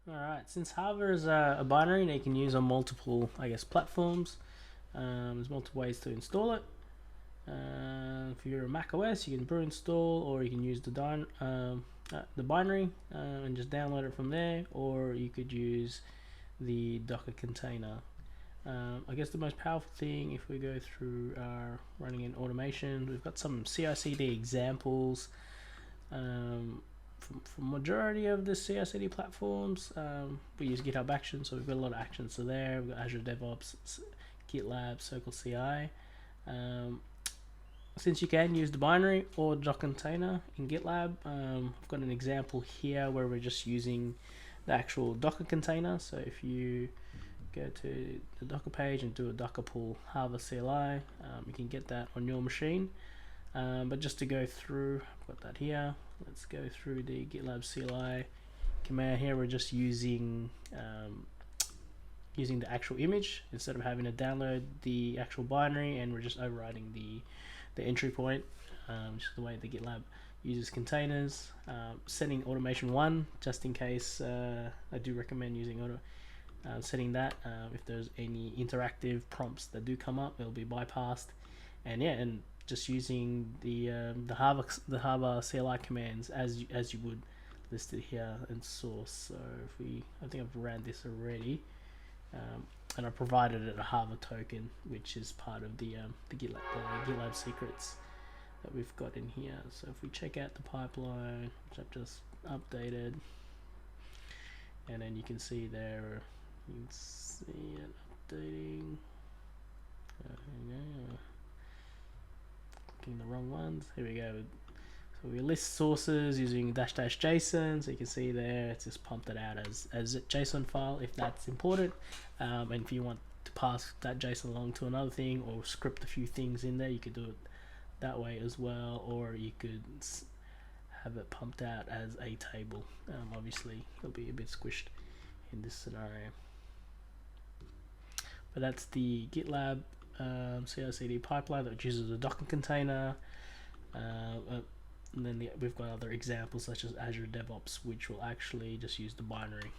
Alright, since Hava is a binary that you can use on multiple, I guess, platforms, there's multiple ways to install it. If you're a Mac OS, you can brew install, or you can use the binary and just download it from there, or you could use the Docker container. I guess the most powerful thing, if we go through our running in automation, we've got some CICD examples. For majority of the CICD platforms, we use GitHub Actions, so we've got a lot of actions. So there, we've got Azure DevOps, Gitlab CI. Since you can use the binary or Docker container in GitLab, I've got an example here where we're just using the actual Docker container. So if you go to the Docker page and do a Docker pull Hava CLI, you can get that on your machine. But just to go through, I've got that here. Let's go through the Gitlab CI command here. We're just using the actual image instead of having to download the actual binary, and we're just overriding the entry point, which is the way the GitLab uses containers. Setting automation 1 just in case. I do recommend using setting that. If there's any interactive prompts that do come up, it'll be bypassed. And just using the Hava CLI commands as you would listed here in source. So I think I've ran this already, and I provided it a Hava token, which is part of the GitLab secrets that we've got in here. So if we check out the pipeline, which I've just updated, and then you can see there, you can see it updating. Clicking the wrong ones. Here we go. So we list sources using --JSON. So you can see there, it's just pumped it out as a JSON file if that's important. And if you want to pass that JSON along to another thing or script a few things in there, you could do it that way as well, or you could have it pumped out as a table. Obviously, it'll be a bit squished in this scenario. But that's the GitLab CI/CD pipeline that uses a Docker container. And then we've got other examples such as Azure DevOps, which will actually just use the binary,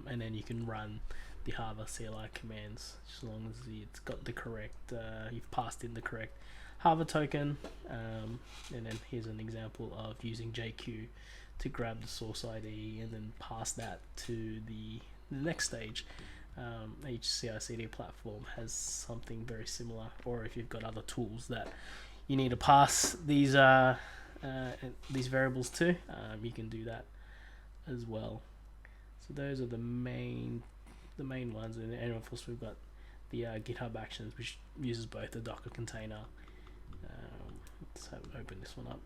and then you can run the Hava CLI commands as long as it's got the correct, you've passed in the correct Hava token. And then here's an example of using JQ to grab the source ID and then pass that to the next stage. Each CI/CD platform has something very similar, or if you've got other tools that you need to pass these variables to, you can do that as well. So those are the main ones, and of course we've got the GitHub Actions, which uses both the Docker container. Let's open this one up.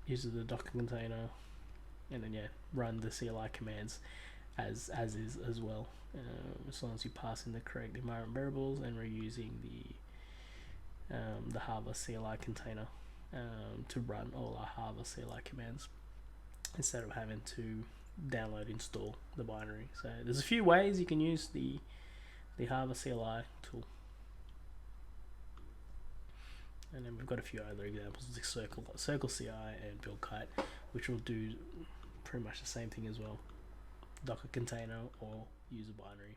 Uses the Docker container, and then run the CLI commands as is as well, as long as you pass in the correct environment variables, and we're using the Hava CLI container to run all our Hava CLI commands instead of having to download install the binary. So there's a few ways you can use the Hava CLI tool, and then we've got a few other examples like Circle CI and Buildkite, which will do pretty much the same thing as well. Docker container or use a binary.